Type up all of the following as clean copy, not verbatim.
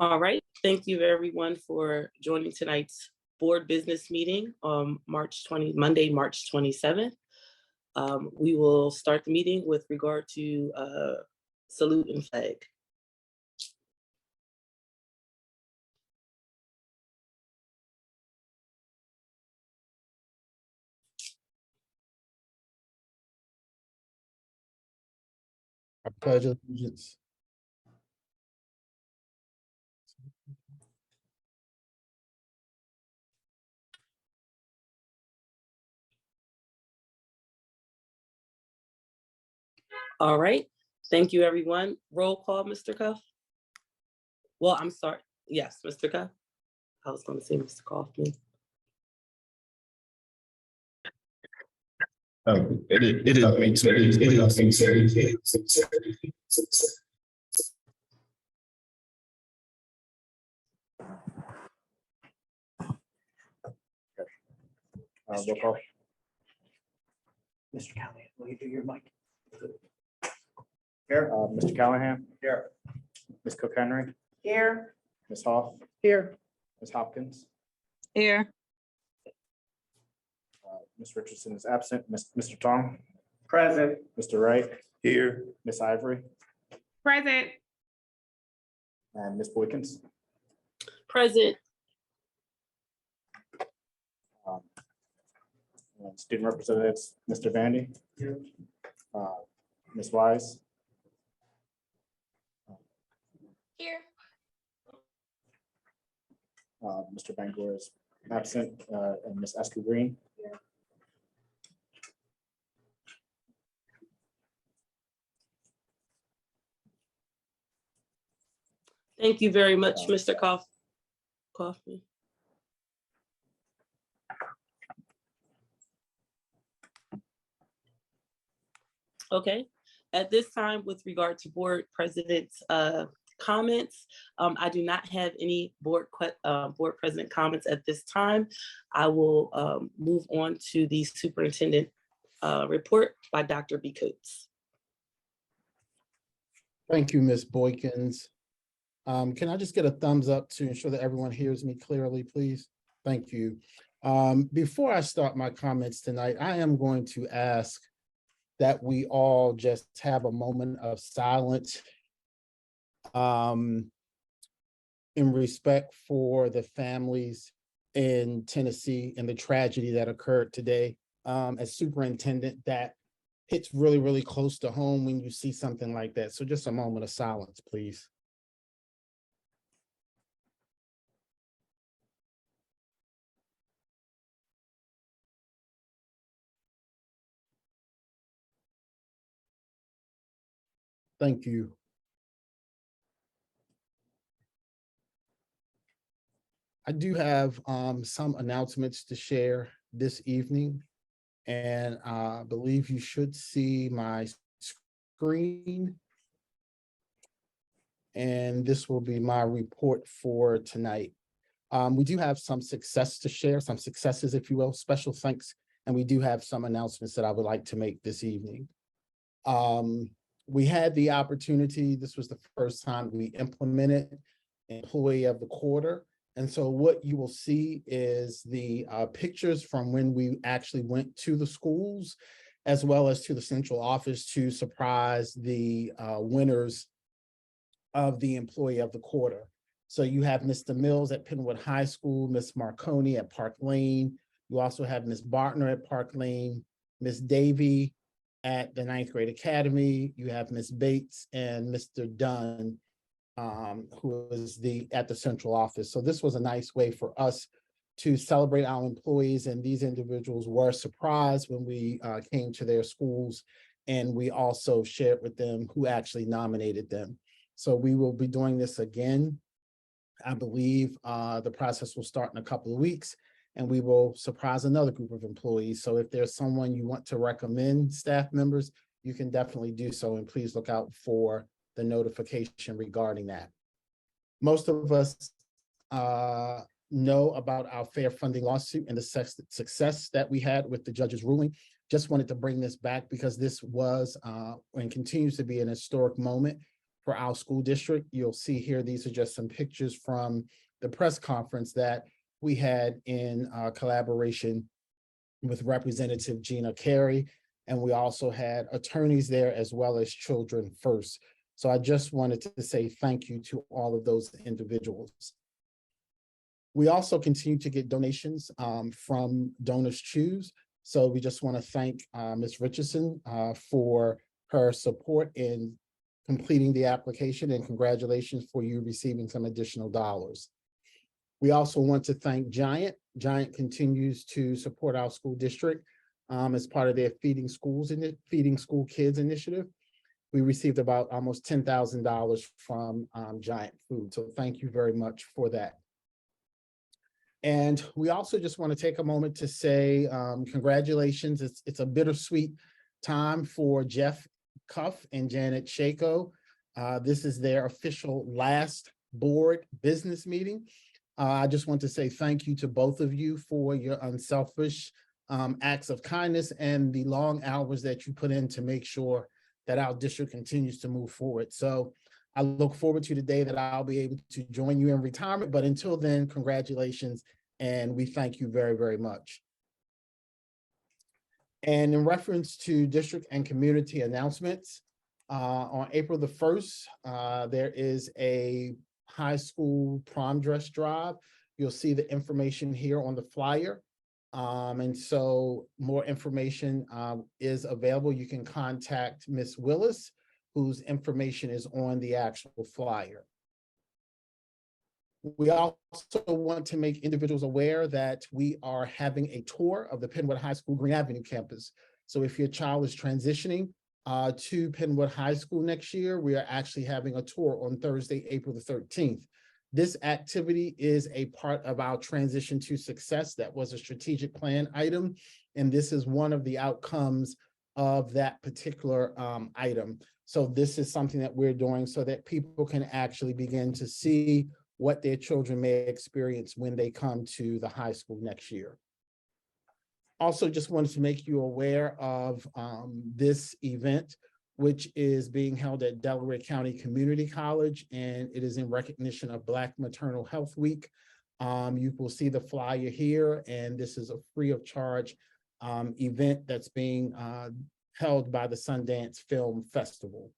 All right, thank you everyone for joining tonight's board business meeting on Monday, March 27th. We will start the meeting with regard to salute and flag. I pledge allegiance. All right, thank you everyone. Roll call, Mr. Cuff. Well, I'm sorry. Yes, Mr. Cuff. I was going to say Mr. Kaufman. It is. Roll call. Mr. Callahan, will you do your mic? Here. Mr. Callahan. Here. Ms. Cook Henry. Here. Ms. Hoff. Here. Ms. Hopkins. Here. Ms. Richardson is absent. Mr. Tong. Present. Mr. Wright. Here. Ms. Ivory. Present. And Ms. Boykins. Present. And student representatives, Mr. Vandy. Ms. Wise. Here. Mr. Bangor is absent, and Ms. Eskew Green. Thank you very much, Mr. Kaufman. Okay, at this time, with regard to board president's comments, I do not have any board president comments at this time. I will move on to the superintendent report by Dr. B. Coates. Thank you, Ms. Boykins. Can I just get a thumbs up to ensure that everyone hears me clearly, please? Thank you. Before I start my comments tonight, I am going to ask that we all just have a moment of silence in respect for the families in Tennessee and the tragedy that occurred today. As superintendent, that hits really, really close to home when you see something like that. So just a moment of silence, please. Thank you. I do have some announcements to share this evening, and I believe you should see my screen. And this will be my report for tonight. We do have some success to share, some successes, if you will, special thanks, and we do have some announcements that I would like to make this evening. We had the opportunity, this was the first time we implemented Employee of the Quarter. And so what you will see is the pictures from when we actually went to the schools, as well as to the central office to surprise the winners of the Employee of the Quarter. So you have Mr. Mills at Penwood High School, Ms. Marconi at Park Lane. You also have Ms. Bartner at Park Lane, Ms. Davy at the 9th grade academy. You have Ms. Bates and Mr. Dunn, who is at the central office. So this was a nice way for us to celebrate our employees, and these individuals were surprised when we came to their schools, and we also shared with them who actually nominated them. So we will be doing this again. I believe the process will start in a couple of weeks, and we will surprise another group of employees. So if there's someone you want to recommend, staff members, you can definitely do so, and please look out for the notification regarding that. Most of us know about our fair funding lawsuit and the success that we had with the judge's ruling. Just wanted to bring this back because this was and continues to be an historic moment for our school district. You'll see here, these are just some pictures from the press conference that we had in collaboration with Representative Gina Carey. And we also had attorneys there as well as Children First. So I just wanted to say thank you to all of those individuals. We also continue to get donations from Donors Choose. So we just want to thank Ms. Richardson for her support in completing the application, and congratulations for you receiving some additional dollars. We also want to thank Giant. Giant continues to support our school district as part of their Feeding School Kids initiative. We received about almost $10,000 from Giant Food. So thank you very much for that. And we also just want to take a moment to say congratulations. It's a bittersweet time for Jeff Cuff and Janet Shako. This is their official last board business meeting. I just want to say thank you to both of you for your unselfish acts of kindness and the long hours that you put in to make sure that our district continues to move forward. So I look forward to the day that I'll be able to join you in retirement, but until then, congratulations, and we thank you very, very much. And in reference to district and community announcements, on April the 1st, there is a high school prom dress drive. You'll see the information here on the flyer. And so more information is available. You can contact Ms. Willis, whose information is on the actual flyer. We also want to make individuals aware that we are having a tour of the Penwood High School Green Avenue campus. So if your child is transitioning to Penwood High School next year, we are actually having a tour on Thursday, April the 13th. This activity is a part of our Transition to Success. That was a strategic plan item, and this is one of the outcomes of that particular item. So this is something that we're doing so that people can actually begin to see what their children may experience when they come to the high school next year. Also, just wanted to make you aware of this event, which is being held at Delaware County Community College, and it is in recognition of Black Maternal Health Week. You will see the flyer here, and this is a free of charge event that's being held by the Sundance Film Festival.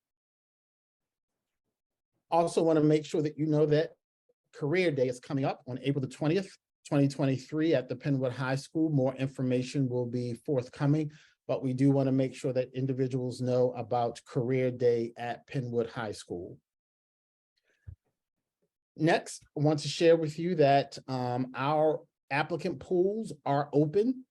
Also want to make sure that you know that Career Day is coming up on April the 20th, 2023 at the Penwood High School. More information will be forthcoming, but we do want to make sure that individuals know about Career Day at Penwood High School. Next, I want to share with you that our applicant pools are open.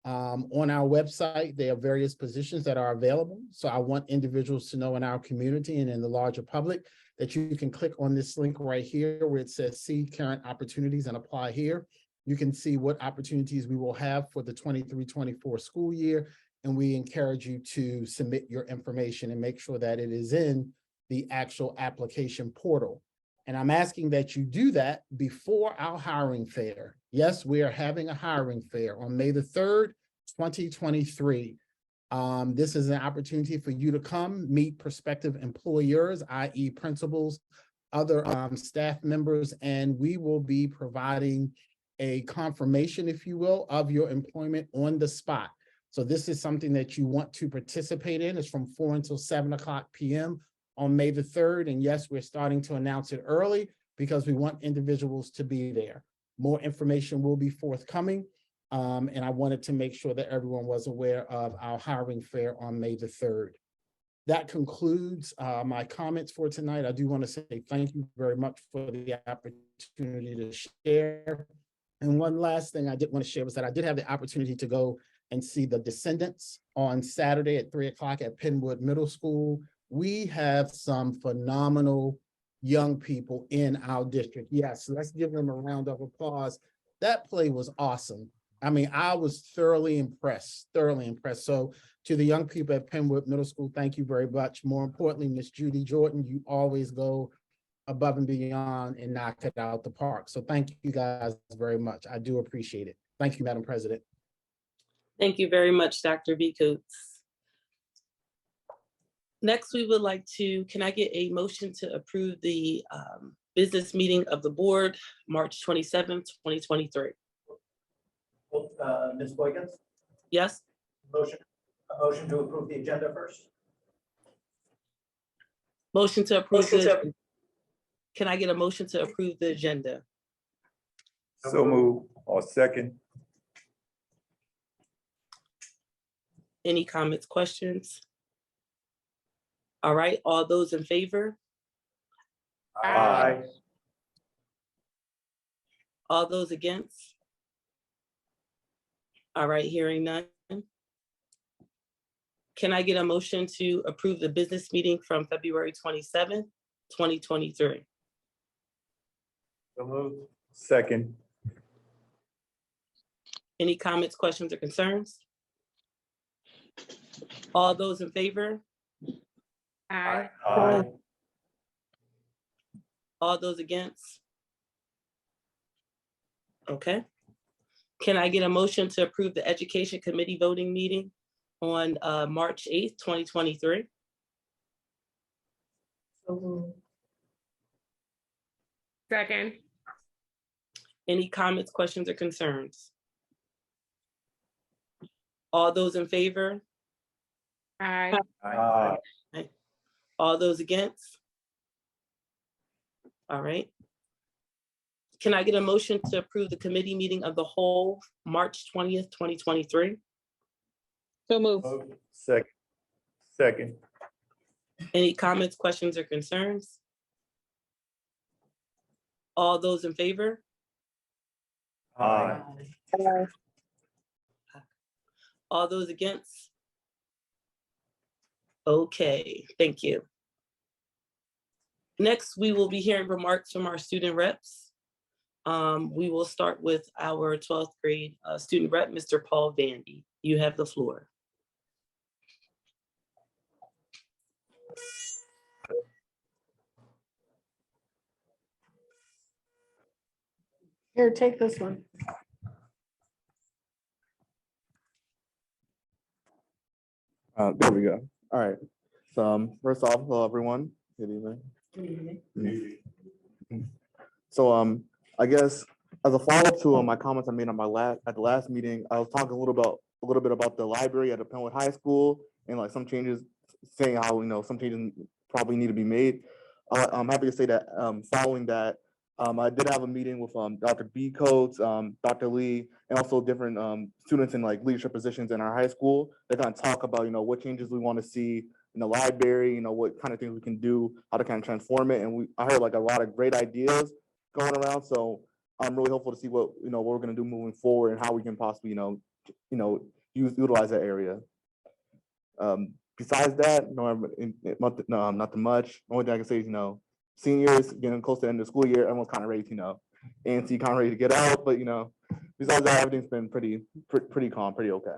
On our website, there are various positions that are available. So I want individuals to know in our community and in the larger public that you can click on this link right here where it says see current opportunities and apply here. You can see what opportunities we will have for the 23-24 school year. And we encourage you to submit your information and make sure that it is in the actual application portal. And I'm asking that you do that before our hiring fair. Yes, we are having a hiring fair on May the 3rd, 2023. This is an opportunity for you to come meet prospective employers, i.e. principals, other staff members, and we will be providing a confirmation, if you will, of your employment on the spot. So this is something that you want to participate in. It's from 4 until 7 o'clock p.m. on May the 3rd. And yes, we're starting to announce it early because we want individuals to be there. More information will be forthcoming. And I wanted to make sure that everyone was aware of our hiring fair on May the 3rd. That concludes my comments for tonight. I do want to say thank you very much for the opportunity to share. And one last thing I did want to share was that I did have the opportunity to go and see the Descendants on Saturday at 3 o'clock at Penwood Middle School. We have some phenomenal young people in our district. Yes, let's give them a round of applause. That play was awesome. I mean, I was thoroughly impressed. So to the young people at Penwood Middle School, thank you very much. More importantly, Miss Judy Jordan, you always go above and beyond and knock it out the park. So thank you guys very much. I do appreciate it. Thank you, Madam President. Thank you very much, Dr. B. Coots. Next, we would like to, can I get a motion to approve the business meeting of the board, March 27th, 2023? Ms. Boykins, Yes, a motion to approve the agenda first. motion to approve Motion to- the, can I get a motion to approve the agenda? So move, or second. Any comments, questions? All right, all those in favor? Aye. All those against? All right, hearing none. Can I get a motion to approve the business meeting from February 27th, 2023? So move. Second. Any comments, questions, or concerns? All those in favor? Aye. Aye. All those against? Okay. Can I get a motion to approve the Education Committee voting meeting on March 8th, 2023? Second. Any comments, questions, or concerns? All those in favor? Aye. Aye. All those against? All right. Can I get a motion to approve the committee meeting of the whole, March 20th, 2023? So move. Second. Second. Any comments, questions, or concerns? All those in favor? Aye. All those against? Okay, thank you. Next, we will be hearing remarks from our student reps. We will start with our 12th grade student rep, Mr. Paul Vandy. You have the floor. Here, take this one. There we go. All right. So first off, hello everyone. Good evening. So I guess as a follow-up to my comments I made on at the last meeting, I was talking a little bit about the library at the Penwood High School and like some changes, saying how some changes probably need to be made. I'm happy to say that following that, I did have a meeting with Dr. B. Coates, Dr. Lee, and also different students in like leadership positions in our high school. They're going to talk about what changes we want to see in the library, what kind of things we can do, how to kind of transform it. And I heard like a lot of great ideas going around. So I'm really hopeful to see what we're going to do moving forward and how we can possibly utilize that area. Besides that, not too much. The only thing I can say is seniors getting close to the end of the school year, everyone's kind of ready to antsy, kind of ready to get out. But besides that, everything's been pretty calm, pretty okay.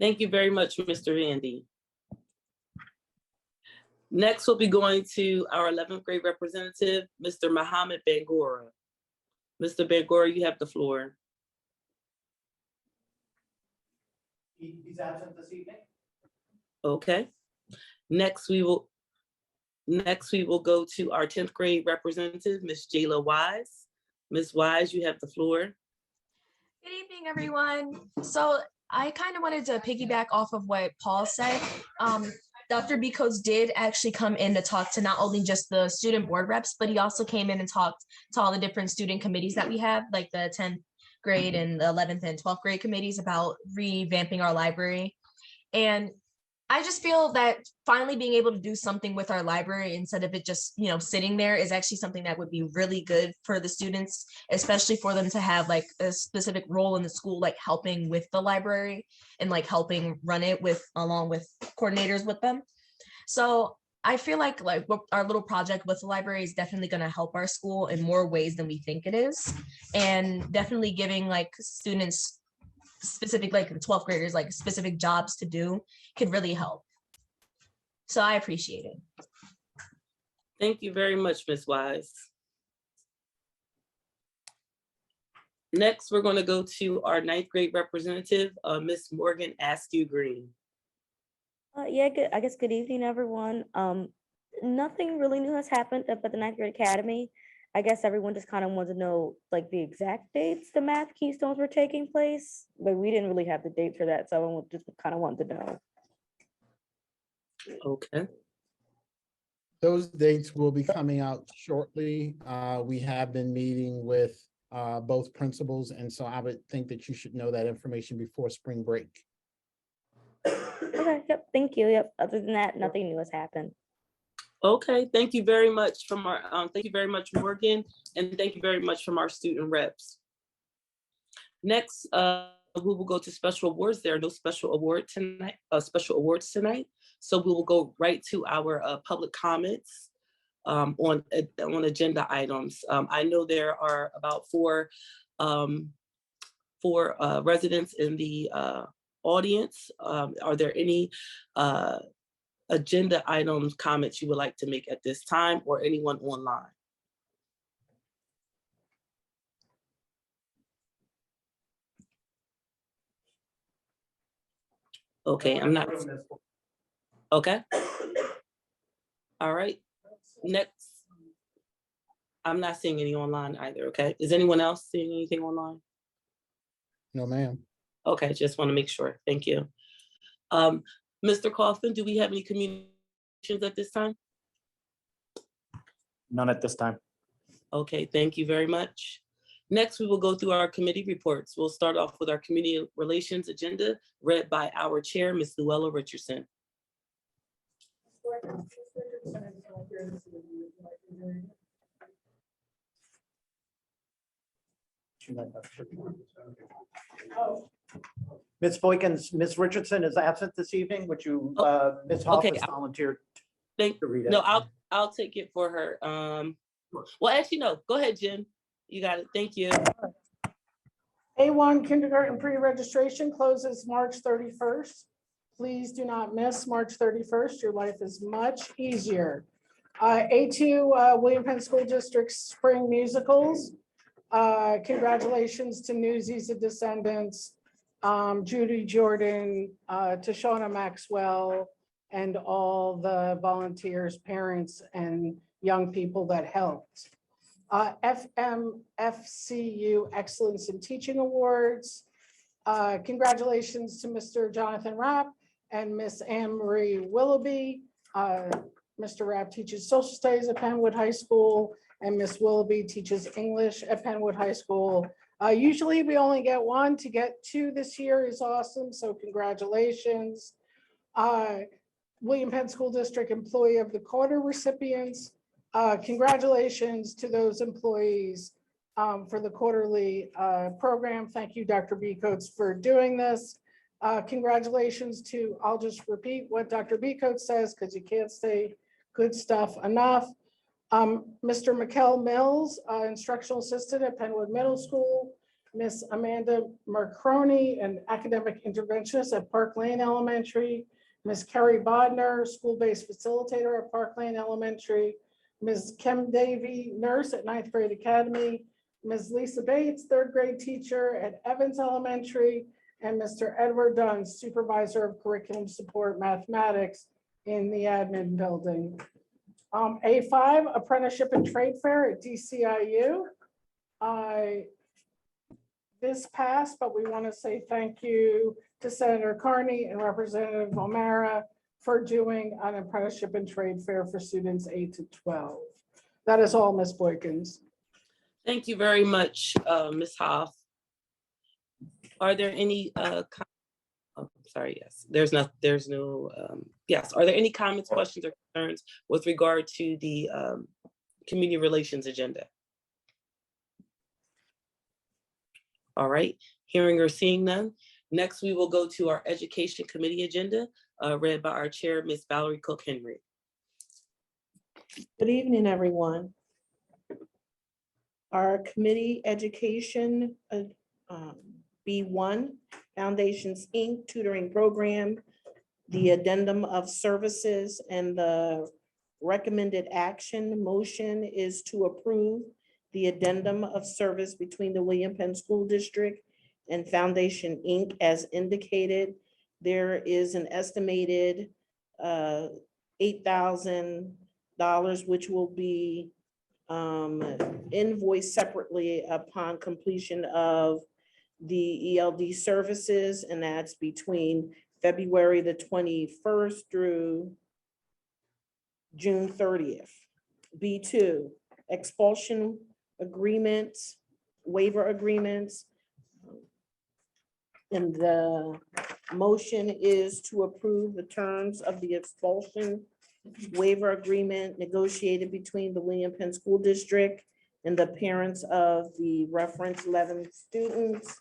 Thank you very much, Mr. Vandy. Next, we'll be going to our 11th grade representative, Mr. Muhammad Bangura. Mr. Bangura, you have the floor. He's absent this evening. Okay. Next, we will go to our 10th grade representative, Ms. Jayla Wise. Ms. Wise, you have the floor. Good evening, everyone. So I kind of wanted to piggyback off of what Paul said. Dr. B. Coates did actually come in to talk to not only just the student board reps, but he also came in and talked to all the different student committees that we have, like the 10th grade and the 11th and 12th grade committees, about revamping our library. And I just feel that finally being able to do something with our library instead of it just, sitting there is actually something that would be really good for the students, especially for them to have like a specific role in the school, like helping with the library and like helping run it along with coordinators with them. So I feel like our little project with the library is definitely going to help our school in more ways than we think it is. And definitely giving like students specific, like the 12th graders, like specific jobs to do could really help. So I appreciate it. Thank you very much, Ms. Wise. Next, we're going to go to our 9th grade representative, Ms. Morgan Askew Green. Yeah, good. I guess good evening, everyone. Nothing really new has happened up at the Ninth Grade Academy. I guess everyone just kind of wanted to know like the exact dates the math keystones were taking place, but we didn't really have the dates for that, so everyone just kind of wanted to know. Okay, Those dates will be coming out shortly. We have been meeting with both principals, and so I would think that you should know that information before spring break. Okay, yep, thank you. Yep. Other than that, nothing new has happened. okay, thank you very much from our, thank you very much, Morgan, and thank you very much from our student reps. Next, we will go to special awards. There are no special awards tonight. So we will go right to our public comments on agenda items. I know there are about four residents in the audience. Are there any agenda items, comments you would like to make at this time, or anyone online? Okay, I'm not, okay. All right, next. I'm not seeing any online either, okay? Is anyone else seeing anything online? No, ma'am. Okay, just want to make sure, thank you. Mr. Coughlin, do we have any communications at this time? None at this time. Okay, thank you very much. Next, we will go through our committee reports. We'll start off with our community relations agenda read by our chair, Ms. Luella Richardson. Ms. Boykins, Ms. Richardson is absent this evening. Would you, Ms. Hoff okay, has volunteered Thank, to read it. no, I'll take it for her. Well, actually, no, go ahead, Jen. You got it, thank you. A1 kindergarten pre-registration closes March 31st. Please do not miss March 31st. Your life is much easier. A2 William Penn School District Spring Musicals. Congratulations to Newsies and Descendants, Judy Jordan, Tashona Maxwell, and all the volunteers, parents, and young people that helped. FMFCU Excellence in Teaching Awards. Congratulations to Mr. Jonathan Rapp and Miss Anne Marie Willoughby. Mr. Rapp teaches social studies at Penwood High School, and Miss Willoughby teaches English at Penwood High School. Usually we only get one. To get two this year is awesome, so congratulations. William Penn School District Employee of the Quarter recipients. Congratulations to those employees for the quarterly program. Thank you, Dr. B. Coates, for doing this. Congratulations to, I'll just repeat what Dr. B. Coates says because you can't say good stuff enough. Mr. Mikkel Mills, instructional assistant at Penwood Middle School. Miss Amanda Marconi, an academic interventionist at Park Lane Elementary. Miss Kerry Bodner, school-based facilitator at Park Lane Elementary. Ms. Kim Davy, nurse at Ninth Grade Academy. Ms. Lisa Bates, third grade teacher at Evans Elementary. And Mr. Edward Dunn, supervisor of curriculum support mathematics in the admin building. A5, apprenticeship and trade fair at DCIU. This passed, but we want to say thank you to Senator Carney and Representative O'Mara for doing an apprenticeship and trade fair for students 8 to 12. That is all, Ms. Boykins. Thank you very much, Ms. Hoff. Are there any, sorry, yes, there's no, yes. Are there any comments, questions, or concerns with regard to the community relations agenda? All right, hearing or seeing none. Next, we will go to our education committee agenda, read by our chair, Ms. Valerie Cook Henry. Good evening, everyone. Our committee education B1 Foundations Inc. tutoring program, the addendum of services, and the recommended action motion is to approve the addendum of service between the William Penn School District and Foundation Inc. as indicated. There is an estimated $8,000, which will be invoiced separately upon completion of the ELD services, and that's between February the 21st through June 30th. B2, expulsion agreements, waiver agreements. And the motion is to approve the terms of the expulsion waiver agreement negotiated between the William Penn School District and the parents of the reference 11 students.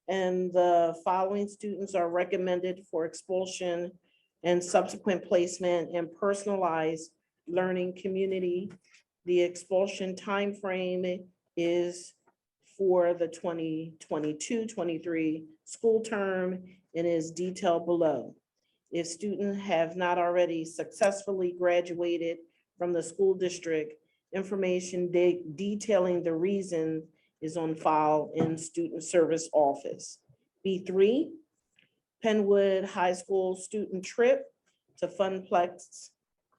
And the following students are recommended for expulsion and subsequent placement in personalized learning community. The expulsion timeframe is for the 2022-23 school term and is detailed below. If students have not already successfully graduated from the school district, information detailing the reason is on file in student service office. B3, Penwood High School student trip to Funplex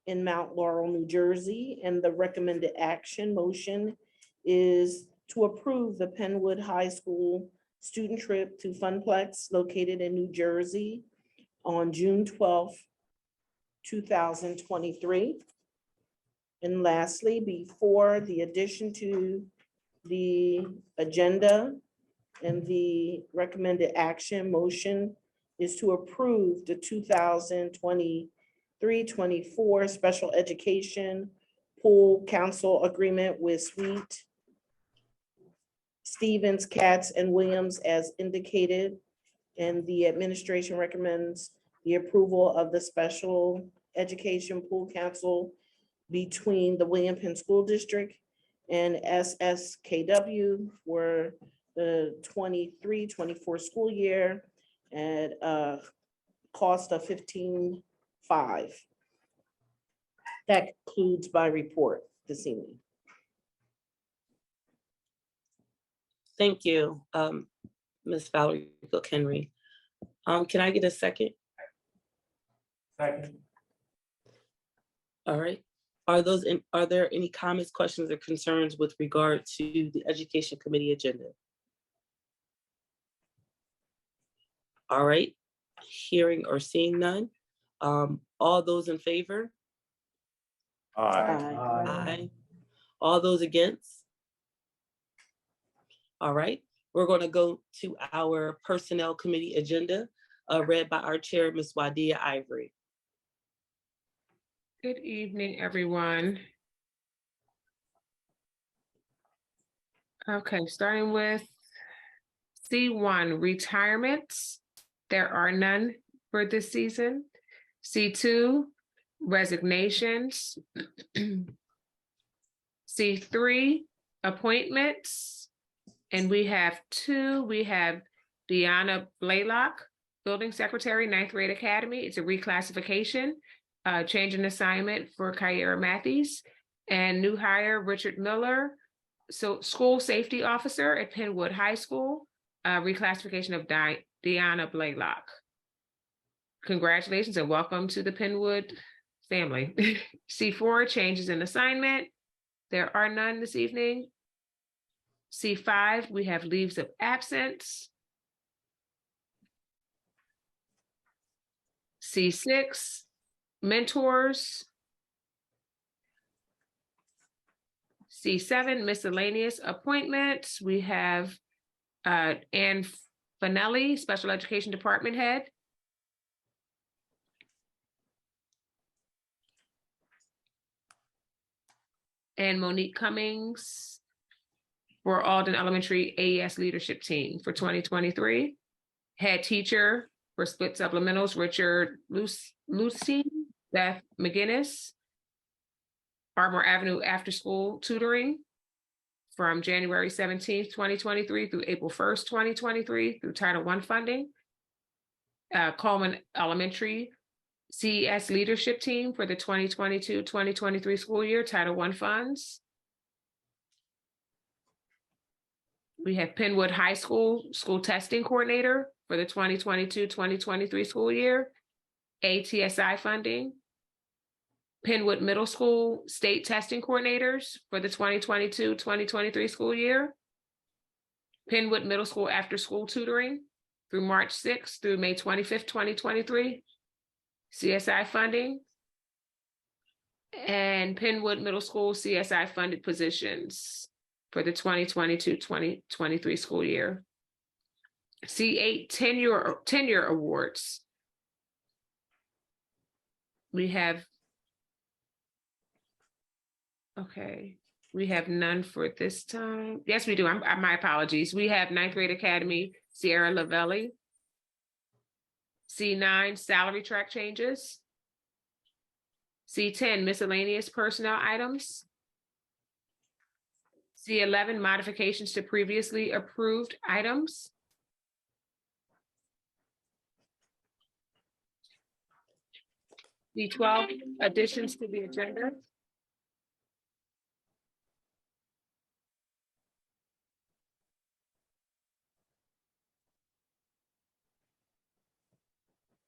in Mount Laurel, New Jersey, and the recommended action motion is to approve the Penwood High School student trip to Funplex located in New Jersey on June 12th, 2023. And lastly, before the addition to the agenda and the recommended action motion is to approve the 2023-24 special education pool council agreement with Sweet, Stevens, Katz, and Williams as indicated. And the administration recommends the approval of the special education pool council between the William Penn School District and SSKW for the 23-24 school year at a cost of $15,500. That concludes my report this evening. Thank you, Ms. Valerie Cook Henry. Can I get a second? Second. All right. Are there any comments, questions, or concerns with regard to the Education Committee agenda? All right, hearing or seeing none. All those in favor? Aye. Aye. All those against? All right, we're going to go to our Personnel Committee agenda, read by our chair, Ms. Wadia Ivory. Good evening, everyone. Okay, starting with C1, retirements. There are none for this season. C2, resignations. C3, appointments. And we have two. We have Deanna Blaylock, Building Secretary, 9th Grade Academy. It's a reclassification, change in assignment for Kyra Matthews. And new hire, Richard Miller, so School Safety Officer at Penwood High School, reclassification of Deanna Blaylock. Congratulations and welcome to the Penwood family. C4, changes in assignment. There are none this evening. C5, we have leaves of absence. C6, mentors. C7, miscellaneous appointments. We have Ann Finelli, Special Education Department Head. And Monique Cummings for Alden Elementary AES Leadership Team for 2023. Head teacher for split supplementals, Richard Lucy, Beth McGinnis. Ardmore Avenue After School Tutoring from January 17th, 2023 through April 1st, 2023 through Title I funding. Coleman Elementary CES Leadership Team for the 2022-2023 school year, Title I funds. We have Penwood High School School Testing Coordinator for the 2022-2023 school year. ATSI funding, Penwood Middle School state testing coordinators for the 2022-2023 school year, Penwood Middle School after-school tutoring through March 6th through May 25th, 2023, CSI funding, and Penwood Middle School CSI funded positions for the 2022-2023 school year. C8 tenure awards. We have none for this time. Yes, we do. My apologies. We have Ninth Grade Academy, Sierra Lavelli. C9, salary track changes. C10, miscellaneous personnel items. C11, modifications to previously approved items. C12, additions to the agenda.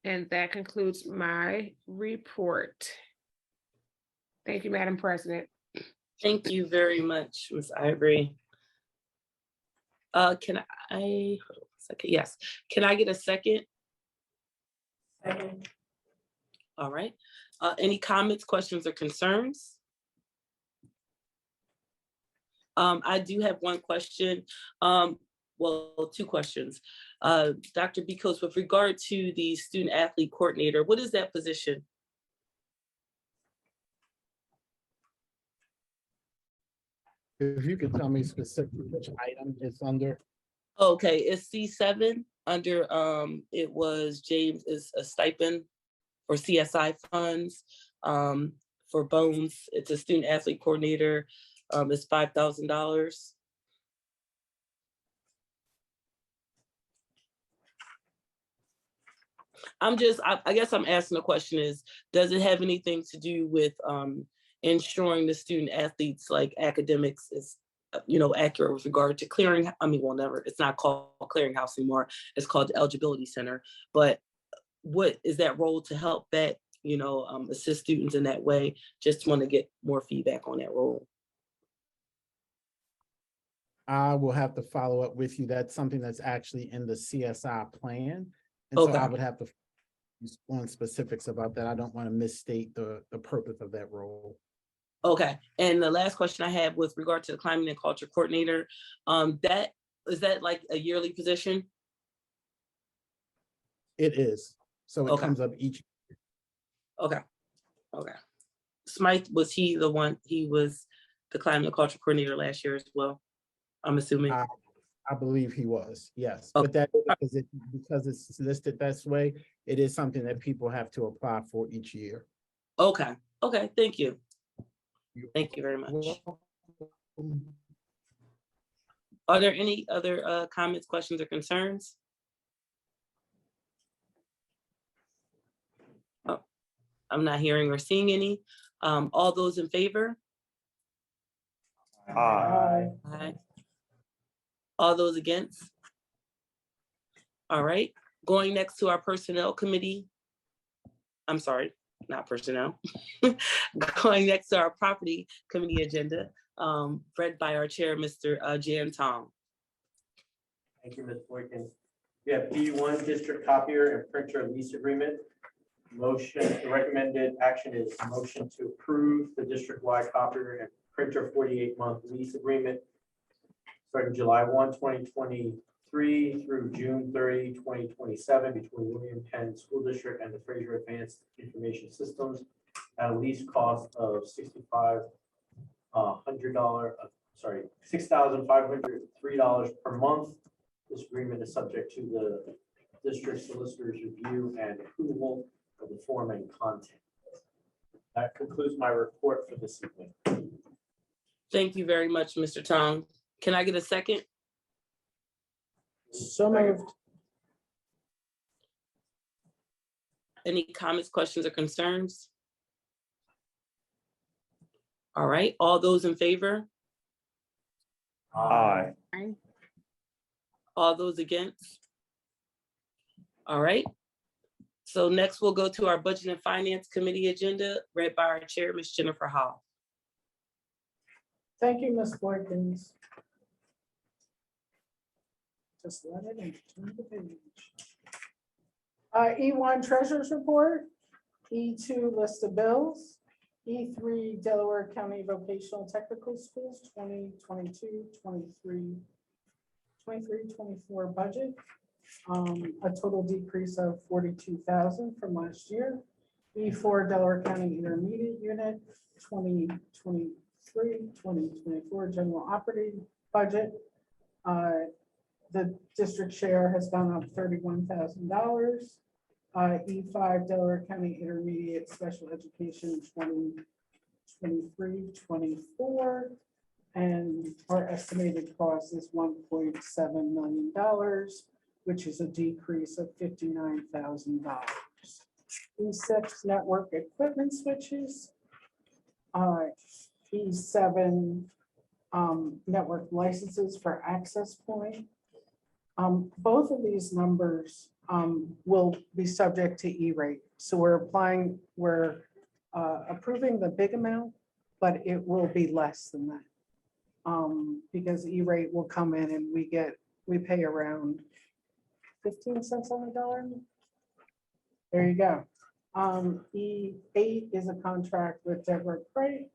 And that concludes my report. Thank you, Madam President. Thank you very much, Ms. Ivory. Can I, hold on a second, yes, can I get a second? Second. All right, any comments, questions, or concerns? I do have one question, well, two questions. Dr. Bicos, with regard to the student athlete coordinator, what is that position? If you could tell me specifically which item it's under. Okay, it's C7 under, it was James is a stipend for CSI funds for Bones. It's a student athlete coordinator. It's $5,000. I guess I'm asking the question is, does it have anything to do with ensuring the student athletes like academics is, accurate with regard to clearing? I mean, well, never, it's not called clearinghouse anymore. It's called the Eligibility Center. But what is that role to help that, assist students in that way? Just want to get more feedback on that role. I will have to follow up with you. That's something that's actually in the CSI plan. And so I would have to on specifics about that. I don't want to misstate the purpose of that role. Okay, and the last question I had with regard to the climate and culture coordinator, is that like a yearly position? It is. So it comes up each. Okay. Smythe, was he the one, he was the climate and culture coordinator last year as well, I'm assuming? I believe he was, yes. Okay. But that, because it's listed this way, it is something that people have to apply for each year. Okay, thank you. Thank you very much. Are there any other comments, questions, or concerns? Oh, I'm not hearing or seeing any. All those in favor? Aye. Aye. All those against? All right, going next to our personnel committee. I'm sorry, not personnel. Going next to our property committee agenda, read by our chair, Mr. Jan Tong. Thank you, Ms. Boykins. We have B1 district copier and printer lease agreement. The recommended action is motion to approve the district-wide copier and printer 48-month lease agreement starting July 1, 2023 through June 30, 2027 between William Penn School District and the Fraser Advanced Information Systems at a lease cost of $6,503 per month. This agreement is subject to the district solicitor's review and approval of the form and content. That concludes my report for this evening. Thank you very much, Mr. Tong. Can I get a second? So moved. Any comments, questions, or concerns? All right, all those in favor? Aye. All those against? All right. So next we'll go to our Budget and Finance Committee agenda, read by our Chair, Ms. Jennifer Hall. Thank you, Ms. Boykins. Just let it in, turn the page. E1 Treasurer's Report, E2 List of Bills, E3 Delaware County Vocational Technical Schools 2022-24 budget. A total decrease of 42,000 from last year. E4 Delaware County Intermediate Unit 2023-2024 general operating budget. The district share has gone up $31,000. E5 Delaware County Intermediate Special Education 2023-24. And our estimated cost is $1.7 million, which is a decrease of $59,000. E6 Network Equipment Switches. E7 Network Licenses for Access Point. Both of these numbers will be subject to E-rate. So we're approving the big amount, but it will be less than that. Because E-rate will come in and we pay around 15 cents on the dollar. There you go. E8 is a contract with Deborah Cray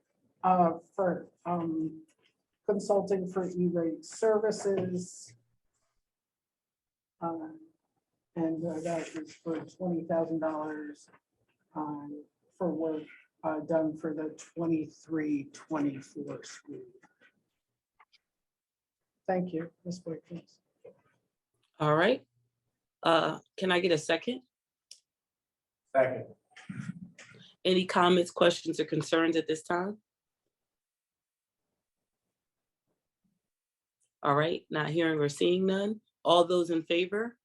for consulting for E-rate services. And that is for $20,000 for work done for the 23-24 school. Thank you, Ms. Boykins. All right. Can I get a second? Second. Any comments, questions, or concerns at this time? All right, not hearing or seeing none. All those in favor?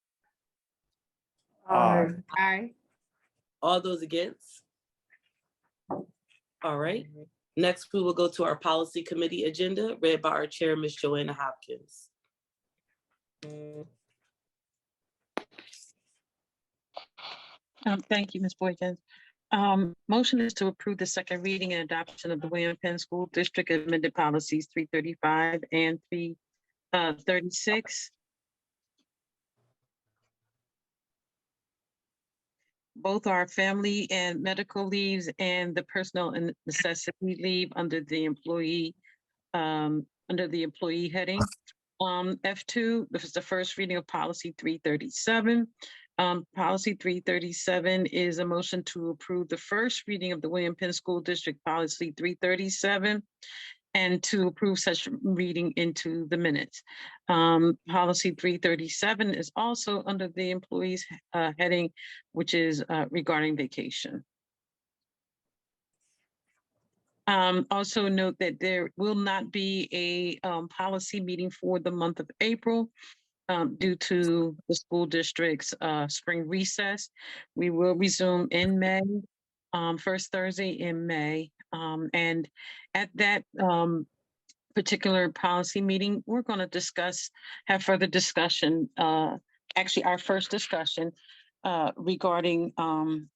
Aye. All those against? All right. Next, we will go to our Policy Committee agenda, read by our Chair, Ms. Joanna Hopkins. Thank you, Ms. Boykins. Motion is to approve the second reading and adoption of the William Penn School District amended policies 335 and 336. Both are family and medical leaves and the personal and necessity leave under the employee heading. F2, this is the first reading of policy 337. Policy 337 is a motion to approve the first reading of the William Penn School District Policy 337 and to approve such reading into the minutes. Policy 337 is also under the employees heading, which is regarding vacation. Also note that there will not be a policy meeting for the month of April due to the school district's spring recess. We will resume in May, first Thursday in May. And at that particular policy meeting, we're going to have further discussion, actually our first discussion regarding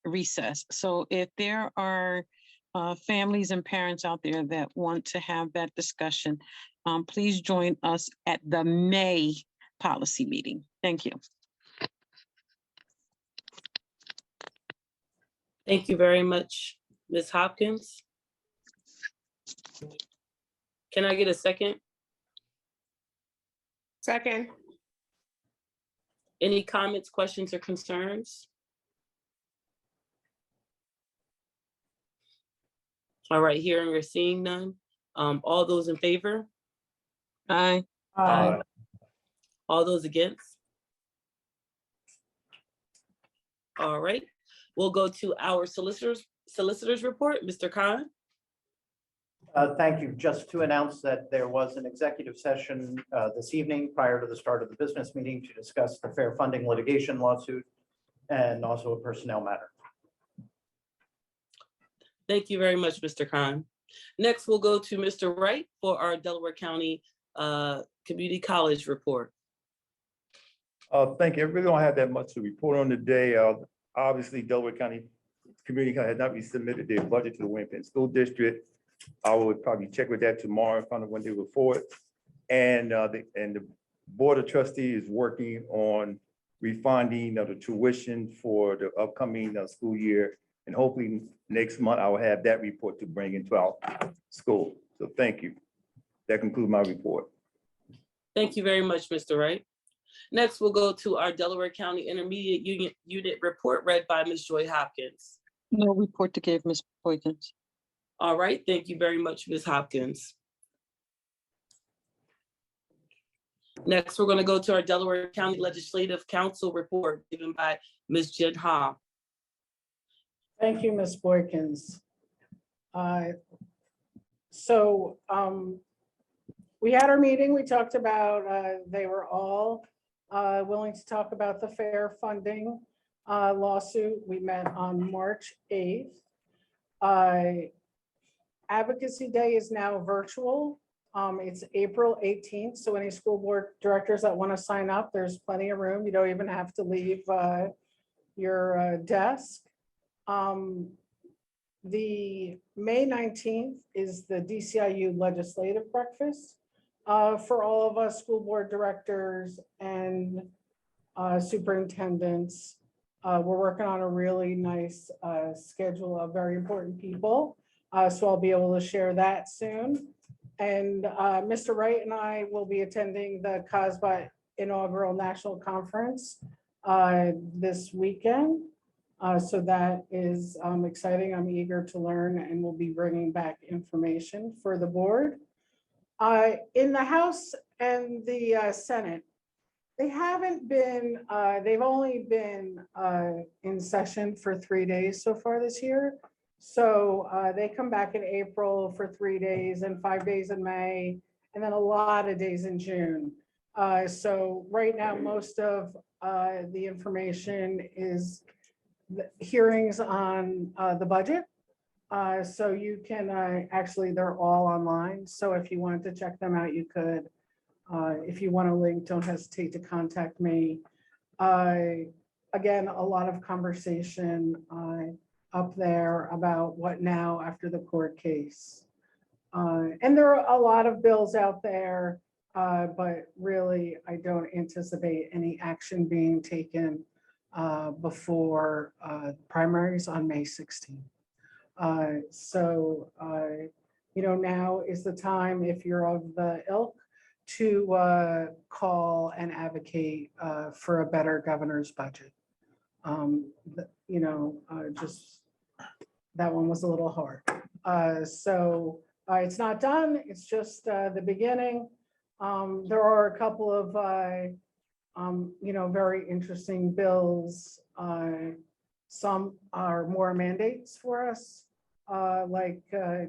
recess. So if there are families and parents out there that want to have that discussion, please join us at the May policy meeting. Thank you. Thank you very much, Ms. Hopkins. Can I get a second? Second. Any comments, questions, or concerns? All right, hearing or seeing none. All those in favor? Aye. Aye. All those against? All right, we'll go to our solicitors report. Mr. Khan. Thank you. Just to announce that there was an executive session this evening prior to the start of the business meeting to discuss the fair funding litigation lawsuit and also a personnel matter. Thank you very much, Mr. Khan. Next, we'll go to Mr. Wright for our Delaware County Community College report. Thank you. I really don't have that much to report on today. obviously Delaware County Community College has not resubmitted their budget to the Winter Penn School District. I would probably check with that tomorrow, find out when they report. And the Board of Trustees is working on refunding of the tuition for the upcoming school year. And hopefully next month I will have that report to bring into our school. So thank you. That concludes my report. Thank you very much, Mr. Wright. Next, we'll go to our Delaware County Intermediate Unit report read by Ms. Joy Hopkins. No report to give, Ms. Boykins. All right, thank you very much, Ms. Hopkins. Next, we're going to go to our Delaware County Legislative Council report given by Ms. Jen Ha. Thank you, Ms. Boykins. We had our meeting, we talked about, they were all willing to talk about the fair funding lawsuit. We met on March 8th. Advocacy Day is now virtual. It's April 18th, so any school board directors that want to sign up, there's plenty of room. You don't even have to leave your desk. The May 19th is the DCIU legislative breakfast for all of us school board directors and superintendents. We're working on a really nice schedule of very important people. So I'll be able to share that soon. And Mr. Wright and I will be attending the COSBA inaugural national conference this weekend. So that is exciting. I'm eager to learn and we'll be bringing back information for the board. In the House and the Senate, they haven't been, they've only been in session for 3 days so far this year. So they come back in April for 3 days and 5 days in May, and then a lot of days in June. So right now, most of the information is the hearings on the budget. So you can actually, they're all online. So if you wanted to check them out, you could. If you want a link, don't hesitate to contact me. Again, a lot of conversation up there about what now after the court case. And there are a lot of bills out there, but really I don't anticipate any action being taken before primaries on May 16th. You know, now is the time, if you're of the ilk, to call and advocate for a better governor's budget. You know, just that one was a little hard. It's not done. It's just the beginning. There are a couple of, you know, very interesting bills. Some are more mandates for us, like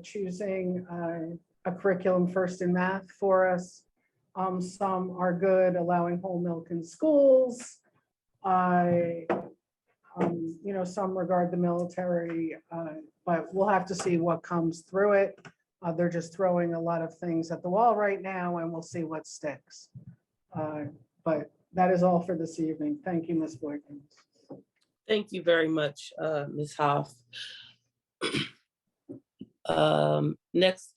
choosing a curriculum first in math for us. Some are good, allowing whole milk in schools. You know, some regard the military, but we'll have to see what comes through it. They're just throwing a lot of things at the wall right now, and we'll see what sticks. But that is all for this evening. Thank you, Ms. Boykins. Thank you very much, Ms. Hoff. Next,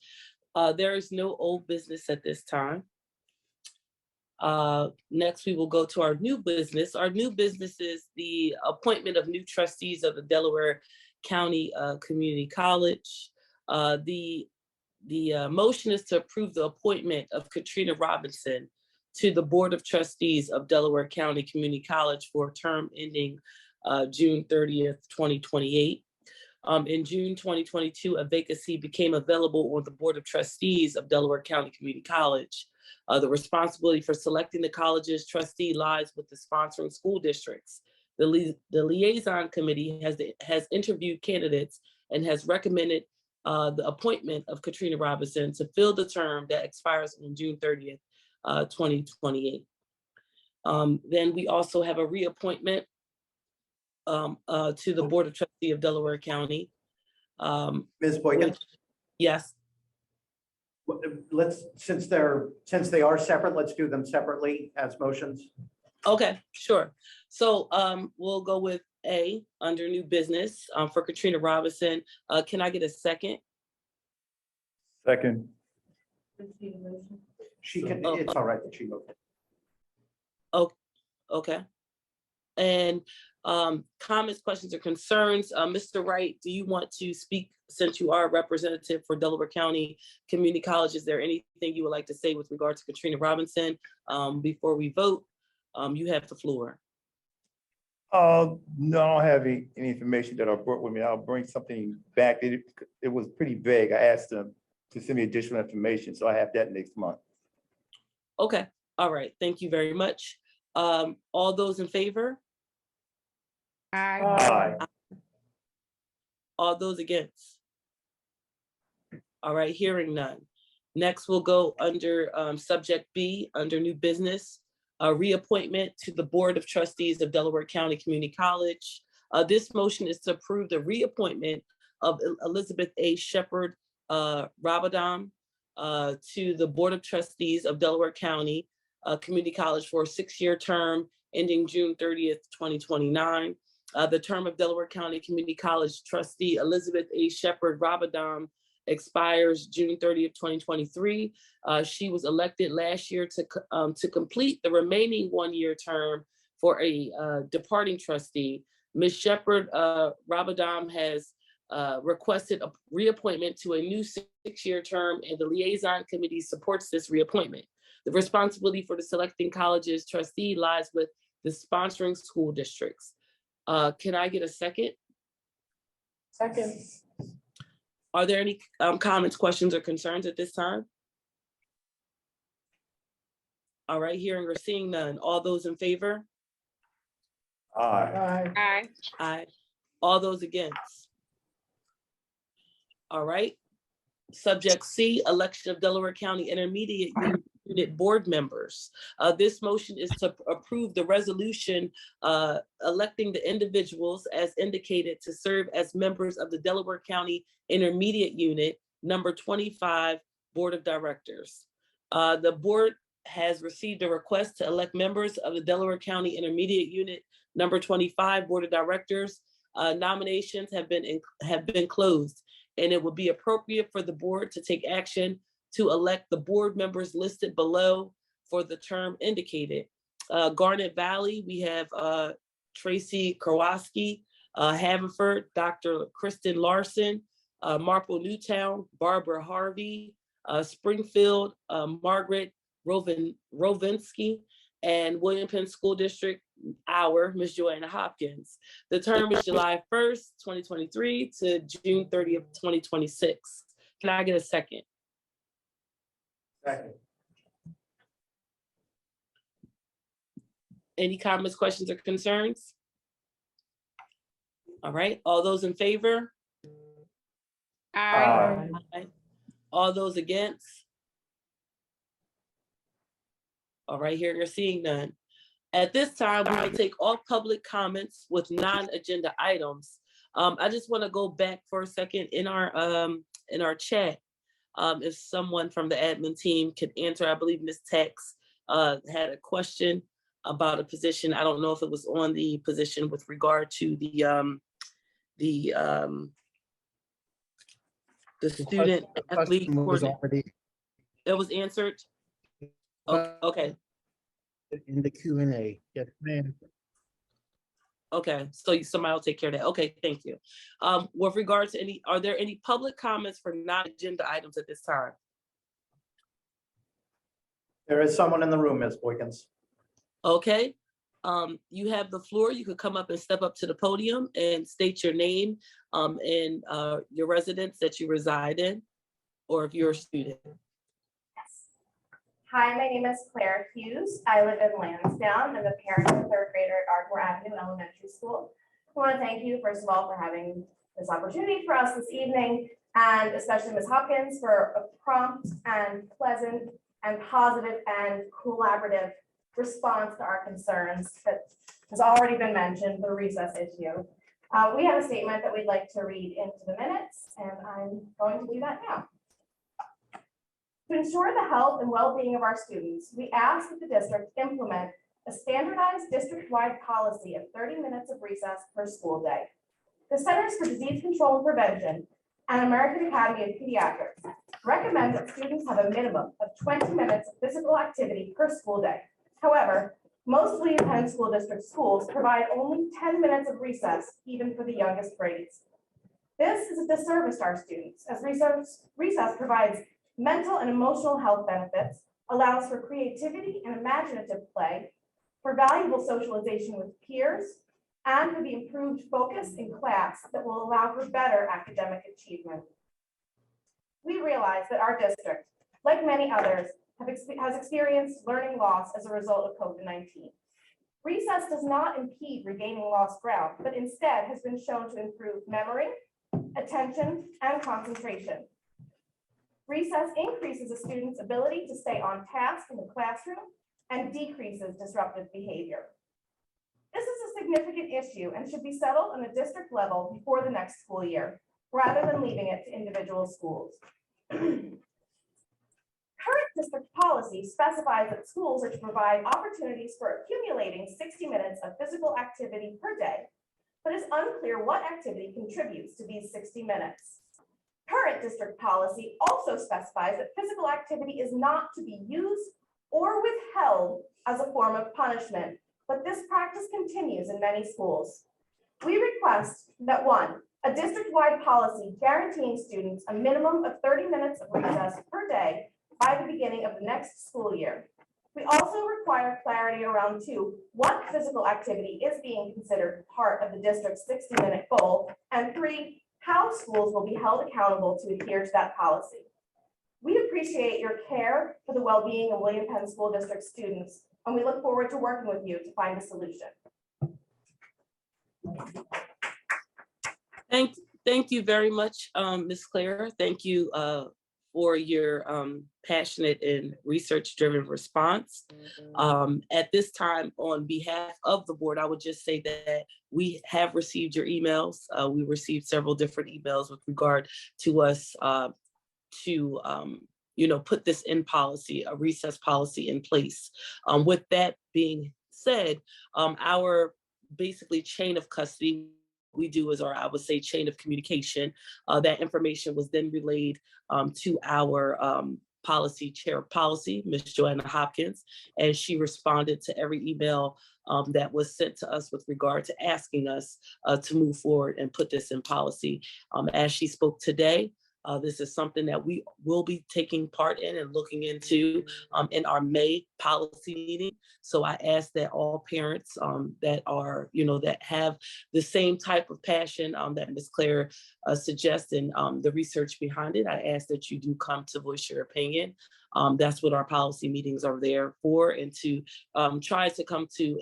there is no old business at this time. Next, we will go to our new business. Our new business is the appointment of new trustees of the Delaware County Community College. The motion is to approve the appointment of Katrina Robinson to the Board of Trustees of Delaware County Community College for a term ending June 30th, 2028. In June 2022, a vacancy became available on the Board of Trustees of Delaware County Community College. The responsibility for selecting the college's trustee lies with the sponsoring school districts. The liaison committee has interviewed candidates and has recommended the appointment of Katrina Robinson to fill the term that expires on June 30th, 2028. Then we also have a reappointment to the Board of Trustees of Delaware County. Ms. Boykins? Yes. Let's, since they are separate, let's do them separately as motions. Okay, sure. So we'll go with A under new business for Katrina Robinson. Can I get a second? Second. She can, Oh. it's all right that she moved. Okay. And comments, questions, or concerns? Mr. Wright, do you want to speak since you are a representative for Delaware County Community College? Is there anything you would like to say with regard to Katrina Robinson before we vote? You have the floor. No, I don't have any information that I brought with me. I'll bring something back. It was pretty vague. I asked them to send me additional information, so I have that next month. Okay, all right, thank you very much. All those in favor? Aye. All those against? All right, hearing none. Next, we'll go under subject B, under new business, reappointment to the Board of Trustees of Delaware County Community College. This motion is to approve the reappointment of Elizabeth A. Shepherd Rabadam to the Board of Trustees of Delaware County Community College for a 6-year term ending June 30th, 2029. The term of Delaware County Community College trustee Elizabeth A. Shepherd Rabadam expires June 30th, 2023. She was elected last year to complete the remaining 1-year term for a departing trustee. Ms. Shepherd Rabadam has requested a reappointment to a new 6-year term, and the liaison committee supports this reappointment. The responsibility for the selecting college's trustee lies with the sponsoring school districts. Can I get a second? Second. Are there any comments, questions, or concerns at this time? All right, hearing or seeing none. All those in favor? Aye. Aye. Aye. All those against? All right. Subject C, election of Delaware County Intermediate Unit Board members. This motion is to approve the resolution electing the individuals as indicated to serve as members of the Delaware County Intermediate Unit number 25 Board of Directors. The board has received a request to elect members of the Delaware County Intermediate Unit number 25 Board of Directors. Nominations have been closed, and it would be appropriate for the board to take action to elect the board members listed below for the term indicated. Garnet Valley, we have Tracy Karwoski, Haverford, Dr. Kristen Larson, Marple Newtown, Barbara Harvey, Springfield, Margaret Rovinsky, and William Penn School District, Ms. Joanna Hopkins. The term is July 1st, 2023 to June 30th, 2026. Can I get a second? Second. Any comments, questions, or concerns? All right, all those in favor? Aye. Aye. All those against? All right, here you're seeing none. At this time, we will take all public comments with non-agenda items. I just want to go back for a second in our chat. If someone from the admin team could answer, I believe Ms. Tex had a question about a position. I don't know if it was on the position with regard to the student athlete Question was coordinator. already It was answered? Okay, in the Q&A. Yes, ma'am. okay, so somebody will take care of that. Okay, thank you. With regards to are there any public comments for non-agenda items at this time? There is someone in the room, Ms. Boykins. Okay, you have the floor. You could come up and step up to the podium and state your name and your residence that you reside in, or if you're a student. Hi, my name is Claire Hughes. I live in Lansdowne. I'm a parent of a 3rd grader at Ardmore Avenue Elementary School. I want to thank you, first of all, for having this opportunity for us this evening, and especially Ms. Hopkins for a prompt and pleasant and positive and collaborative response to our concerns that has already been mentioned, the recess issue. We have a statement that we'd like to read into the minutes, and I'm going to do that now. To ensure the health and well-being of our students, we ask that the district implement a standardized district-wide policy of 30 minutes of recess per school day. The Centers for Disease Control and Prevention and American Academy of Pediatrics recommend that students have a minimum of 20 minutes of physical activity per school day. However, most William Penn School District schools provide only 10 minutes of recess, even for the youngest grades. This is a disservice to our students, as recess provides mental and emotional health benefits, allows for creativity and imaginative play, for valuable socialization with peers, and for the improved focus in class that will allow for better academic achievement. We realize that our district, like many others, has experienced learning loss as a result of COVID-19. Recess does not impede regaining lost ground, but instead has been shown to improve memory, attention, and concentration. Recess increases a student's ability to stay on task in the classroom and decreases disruptive behavior. This is a significant issue and should be settled on a district level before the next school year, rather than leaving it to individual schools. Current district policy specifies that schools are to provide opportunities for accumulating 60 minutes of physical activity per day, but it's unclear what activity contributes to these 60 minutes. Current district policy also specifies that physical activity is not to be used or withheld as a form of punishment, but this practice continues in many schools. We request that 1, a district-wide policy guaranteeing students a minimum of 30 minutes of recess per day by the beginning of the next school year. We also require clarity around 2, what physical activity is being considered part of the district's 60-minute goal, and 3, how schools will be held accountable to adhere to that policy. We appreciate your care for the well-being of William Penn School District students, and we look forward to working with you to find a solution. Thank you very much, Ms. Claire. Thank you for your passionate and research-driven response. At this time, on behalf of the board, I would just say that we have received your emails. We received several different emails with regard to us to put this in policy, a recess policy in place. With that being said, our basically chain of custody we do is, or I would say chain of communication, that information was then relayed to our policy chair of policy, Ms. Joanna Hopkins, and she responded to every email that was sent to us with regard to asking us to move forward and put this in policy. As she spoke today, this is something that we will be taking part in and looking into in our May policy meeting. So I ask that all parents that are, that have the same type of passion that Ms. Claire suggests and the research behind it, I ask that you do come to voice your opinion. That's what our policy meetings are there for, and to try to come to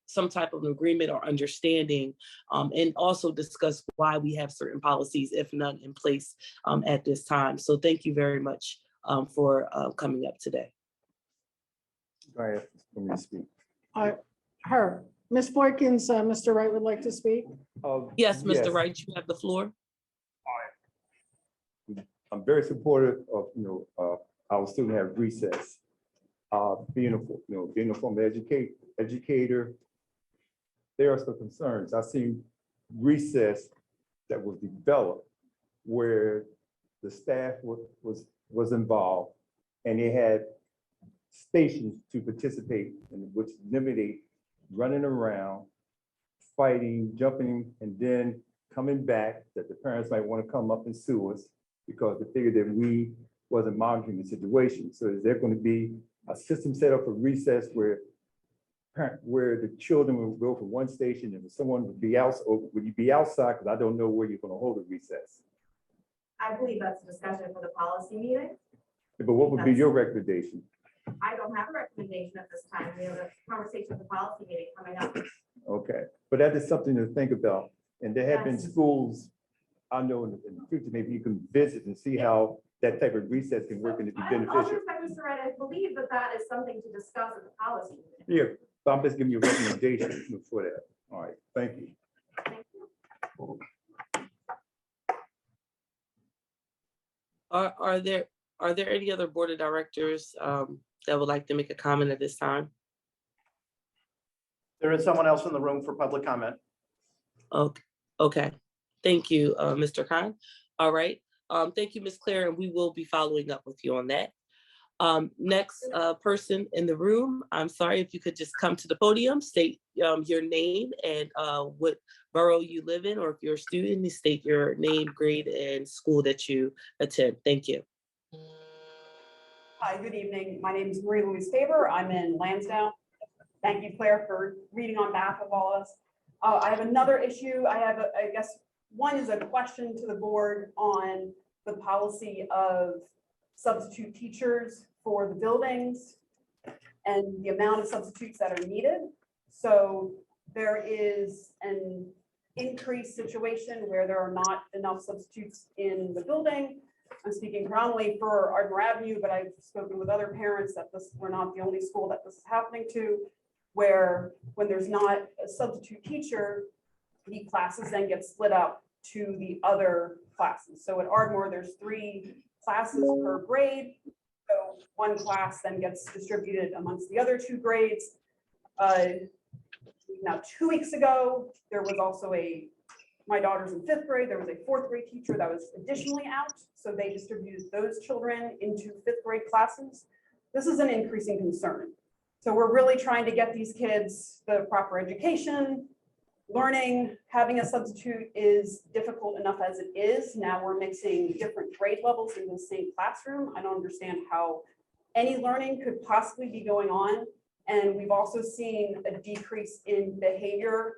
some type of an agreement or understanding, and also discuss why we have certain policies, if none, in place at this time. So thank you very much for coming up today. Go ahead, let me speak. Her, Ms. Boykins, Mr. Wright would like to speak. Yes, Mr. Wright, you have the floor. I'm very supportive of, our student have recess. Being a former educator, there are some concerns. I've seen recess that was developed where the staff was involved and they had stations to participate in, which limited running around, fighting, jumping, and then coming back, that the parents might want to come up and sue us because they figured that we wasn't monitoring the situation. So is there going to be a system set up for recess where the children will go from one station and someone would be out, or would you be outside? Because I don't know where you're going to hold a recess. I believe that's a discussion for the policy meeting. But what would be your recommendation? I don't have a recommendation at this time. We have a conversation at the policy meeting coming up. Okay, but that is something to think about. And there have been Yes. schools, I know in the future, maybe you can visit and see how that type of recess can work and it be All beneficial. due respect, Mr. Wright, I believe that that is something to discuss at the policy meeting. Yeah, so I'm just giving you a recommendation for that. All right, thank you. Thank you. Are there any other board of directors that would like to make a comment at this time? There is someone else in the room for public comment. Okay, okay. Thank you, Mr. Khan. All right. Thank you, Ms. Claire, and we will be following up with you on that. Next person in the room, I'm sorry if you could just come to the podium, state your name and what borough you live in, or if you're a student, state your name, grade, and school that you attend. Thank you. Hi, good evening. My name is Marie Louise Faber. I'm in Lansdowne. Thank you, Claire, for reading on behalf of all of us. I have another issue. I guess, one is a question to the board on the policy of substitute teachers for the buildings and the amount of substitutes that are needed. So there is an increased situation where there are not enough substitutes in the building. I'm speaking predominantly for Ardmore Avenue, but I've spoken with other parents that we're not the only school that this is happening to, where when there's not a substitute teacher, the classes then get split up to the other classes. So at Ardmore, there's 3 classes per grade. So one class then gets distributed amongst the other 2 grades. Now, 2 weeks ago, there was also my daughter's in 5th grade, there was a 4th grade teacher that was additionally out. So they distributed those children into 5th grade classes. This is an increasing concern. So we're really trying to get these kids the proper education, learning. Having a substitute is difficult enough as it is. Now we're mixing different grade levels in the same classroom. I don't understand how any learning could possibly be going on. And we've also seen a decrease in behavior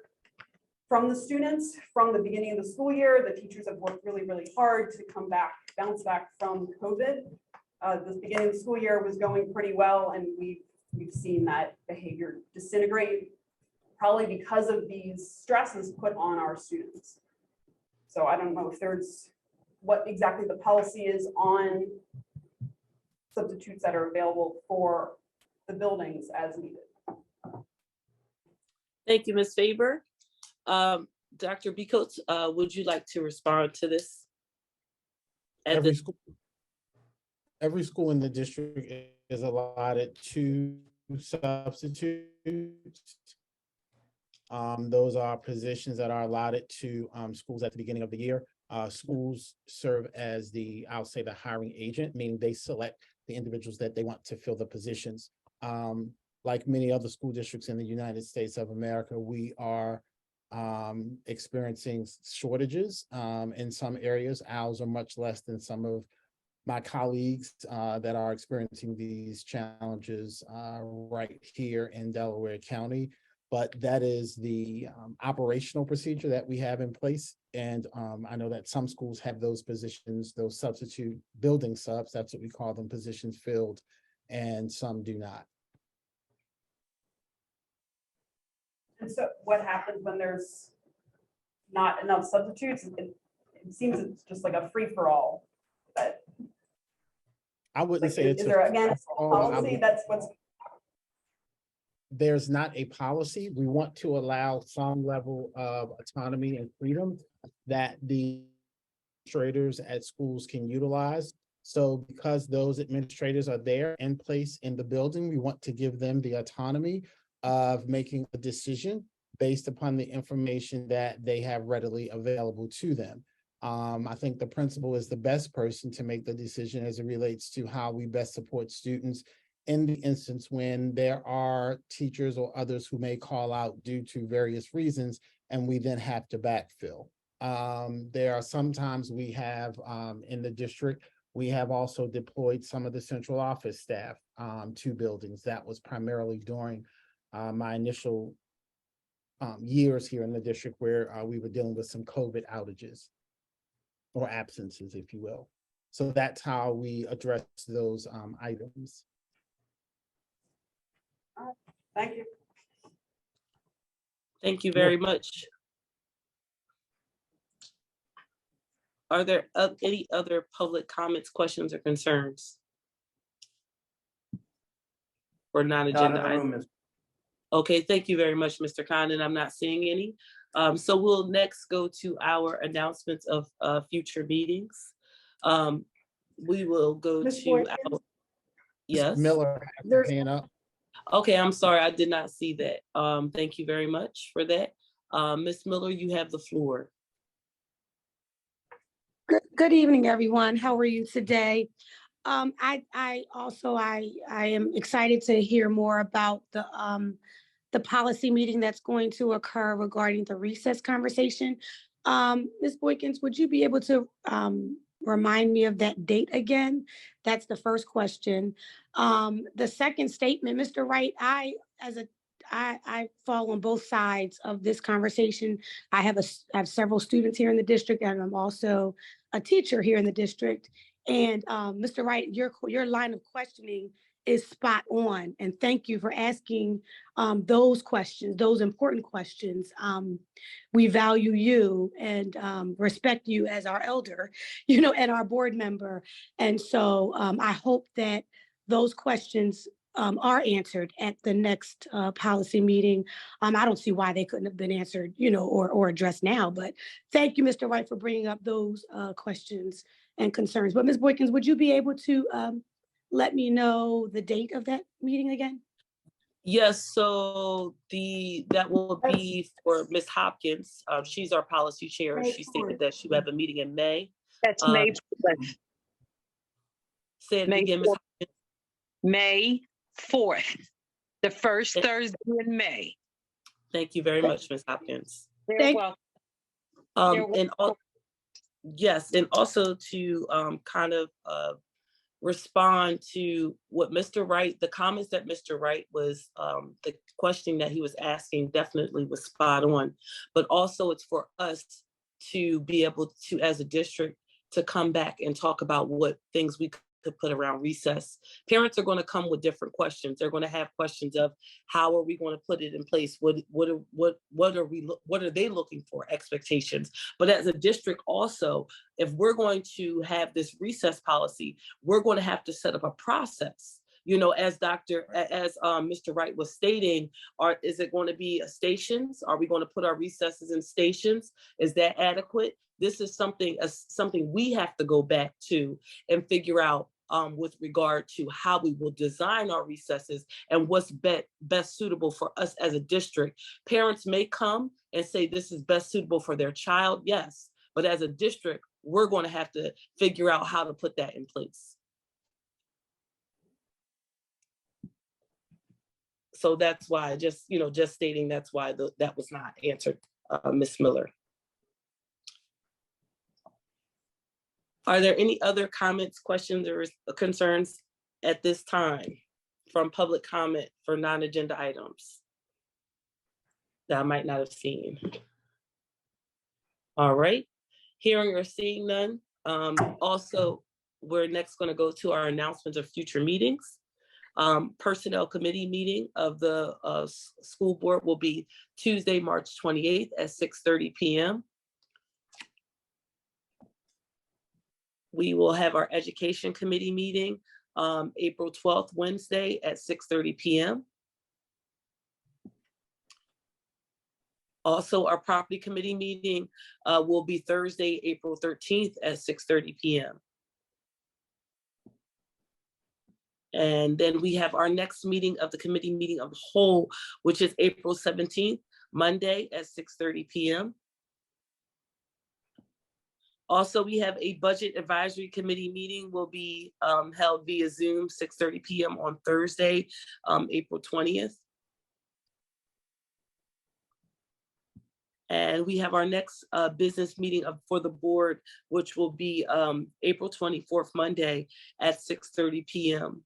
from the students from the beginning of the school year. The teachers have worked really, really hard to bounce back from COVID. The beginning of the school year was going pretty well, and we've seen that behavior disintegrate, probably because of these stresses put on our students. So I don't know if there's what exactly the policy is on substitutes that are available for the buildings as needed. Thank you, Ms. Faber. Dr. Becoats, would you like to respond to this? Every school in the district is allotted 2 substitutes. Those are positions that are allotted to schools at the beginning of the year. Schools serve as I'll say the hiring agent, meaning they select the individuals that they want to fill the positions. Like many other school districts in the United States of America, we are experiencing shortages in some areas. Ours are much less than some of my colleagues that are experiencing these challenges right here in Delaware County. But that is the operational procedure that we have in place. And I know that some schools have those positions, those substitute building subs, that's what we call them, positions filled, and some do not. And so what happens when there's not enough substitutes? It seems it's just like a free-for-all, but I wouldn't say it's is there again a policy that's what's there's not a policy. We want to allow some level of autonomy and freedom that the administrators at schools can utilize. So because those administrators are there in place in the building, we want to give them the autonomy of making a decision based upon the information that they have readily available to them. I think the principal is the best person to make the decision as it relates to how we best support students in the instance when there are teachers or others who may call out due to various reasons, and we then have to backfill. There are sometimes we have in the district, we have also deployed some of the central office staff to buildings. That was primarily during my initial years here in the district where we were dealing with some COVID outages or absences, if you will. So that's how we address those items. Thank you. Thank you very much. Are there any other public comments, questions, or concerns? For non-agenda items? Okay, thank you very much, Mr. Condon. I'm not seeing any. So we'll next go to our announcements of future meetings. We will go Ms. to Boykins? our, yes. Miller, There's hand up. Okay, I'm sorry, I did not see that. Thank you very much for that. Ms. Miller, you have the floor. Good evening, everyone. How are you today? I am excited to hear more about the policy meeting that's going to occur regarding the recess conversation. Ms. Boykins, would you be able to remind me of that date again? That's the first question. The second statement, Mr. Wright, I fall on both sides of this conversation. I have several students here in the district, and I'm also a teacher here in the district. And Mr. Wright, your line of questioning is spot on. And thank you for asking those questions, those important questions. We value you and respect you as our elder, and our board member. And so I hope that those questions are answered at the next policy meeting. I don't see why they couldn't have been answered, or addressed now, but thank you, Mr. Wright, for bringing up those questions and concerns. But Ms. Boykins, would you be able to let me know the date of that meeting again? Yes, so that will be for Ms. Hopkins. She's our policy chair. She stated that she would have a meeting in May. That's May 4th. Say it again, Ms. Hopkins. May 4th, the first Thursday in May. Thank you very much, Ms. Hopkins. You're welcome. Yes, and also to kind of respond to what Mr. Wright, the comments that Mr. Wright was, the question that he was asking definitely was spot on. But also it's for us to be able to, as a district, to come back and talk about what things we could put around recess. Parents are going to come with different questions. They're going to have questions of how are we going to put it in place? What are they looking for? Expectations. But as a district also, if we're going to have this recess policy, we're going to have to set up a process. As Mr. Wright was stating, is it going to be stations? Are we going to put our recesses in stations? Is that adequate? This is something we have to go back to and figure out with regard to how we will design our recesses and what's best suitable for us as a district. Parents may come and say this is best suitable for their child, yes, but as a district, we're going to have to figure out how to put that in place. So that's why, just stating that's why that was not answered, Ms. Miller. Are there any other comments, questions, or concerns at this time from public comment for non-agenda items that I might not have seen? All right, hearing or seeing none. Also, we're next going to go to our announcements of future meetings. Personnel committee meeting of the school board will be Tuesday, March 28th at 6:30 p.m. We will have our education committee meeting April 12th, Wednesday at 6:30 p.m. Also, our property committee meeting will be Thursday, April 13th at 6:30 p.m. And then we have our next meeting of the committee meeting of the whole, which is April 17th, Monday at 6:30 p.m. Also, we have a budget advisory committee meeting will be held via Zoom, 6:30 p.m. on Thursday, April 20th. And we have our next business meeting for the board, which will be April 24th, Monday at 6:30 p.m.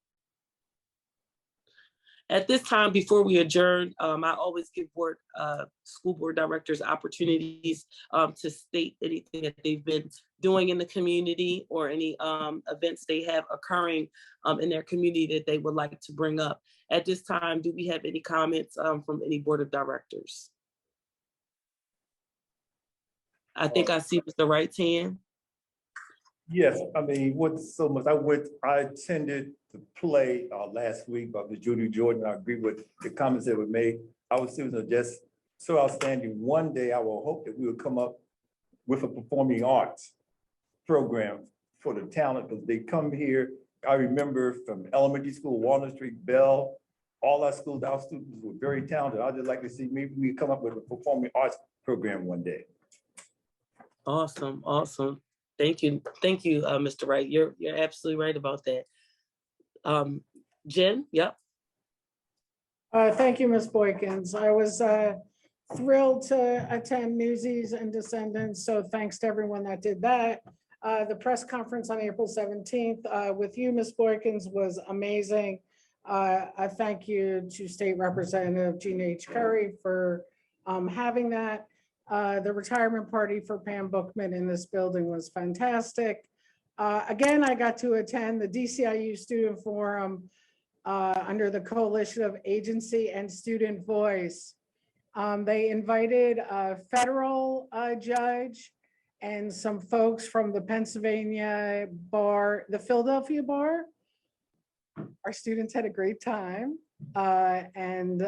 At this time, before we adjourn, I always give school board directors opportunities to state anything that they've been doing in the community or any events they have occurring in their community that they would like to bring up. At this time, do we have any comments from any board of directors? I think I see Mr. Wright's hand. Yes, I mean, what's so much, I attended the play last week by the Judy Jordan. I agree with the comments that were made. Our students are just so outstanding. One day I will hope that we will come up with a performing arts program for the talent, because they come here. I remember from elementary school, Walnut Street, Bell, all our schools, our students were very talented. I'd just like to see maybe we come up with a performing arts program one day. Awesome, awesome. Thank you, Mr. Wright. You're absolutely right about that. Jen, yep. Thank you, Ms. Boykins. I was thrilled to attend Newsies and Descendants, so thanks to everyone that did that. The press conference on April 17th with you, Ms. Boykins, was amazing. I thank you to State Representative Gina H. Curry for having that. The retirement party for Pam Bookman in this building was fantastic. Again, I got to attend the DCIU Student Forum under the Coalition of Agency and Student Voice. They invited a federal judge and some folks from the Pennsylvania bar, the Philadelphia bar. Our students had a great time and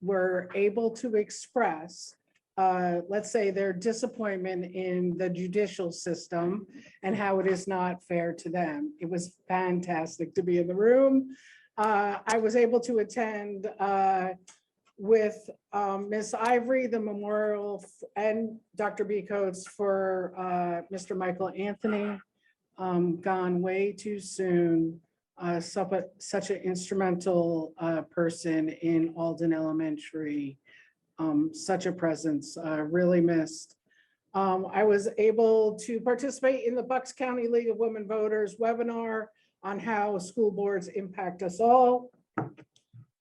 were able to express, let's say, their disappointment in the judicial system and how it is not fair to them. It was fantastic to be in the room. I was able to attend with Ms. Ivory, the memorial, and Dr. B. Coates for Mr. Michael Anthony, gone way too soon. Such an instrumental person in Alden Elementary. Such a presence, really missed. I was able to participate in the Bucks County League of Women Voters webinar on how school boards impact us all,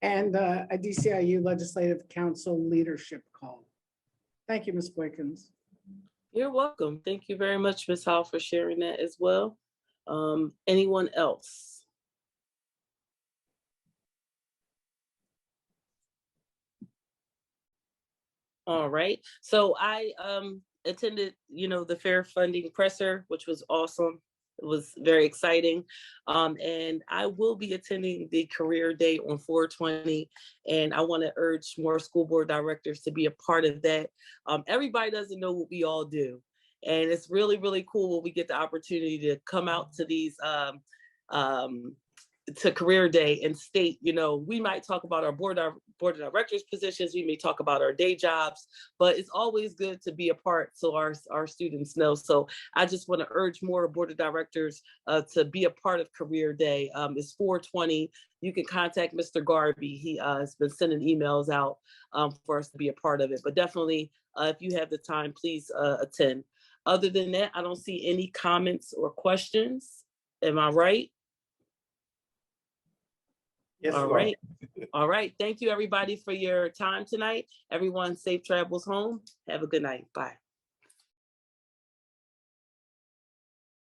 and a DCIU Legislative Council leadership call. Thank you, Ms. Boykins. You're welcome. Thank you very much, Ms. Hall, for sharing that as well. Anyone else? All right. So I attended, the fair funding presser, which was awesome. It was very exciting. And I will be attending the career day on 4/20. And I want to urge more school board directors to be a part of that. Everybody doesn't know what we all do. And it's really, really cool when we get the opportunity to come out to these to career day and state, we might talk about our board of directors positions, we may talk about our day jobs, but it's always good to be a part so our students know. So I just want to urge more board of directors to be a part of career day. It's 4/20. You can contact Mr. Garby. He has been sending emails out for us to be a part of it, but definitely if you have the time, please attend. Other than that, I don't see any comments or questions. Am I right? Yes, All right. All right. Thank you, everybody, for your time tonight. Everyone, safe travels home. Have a good night. Bye.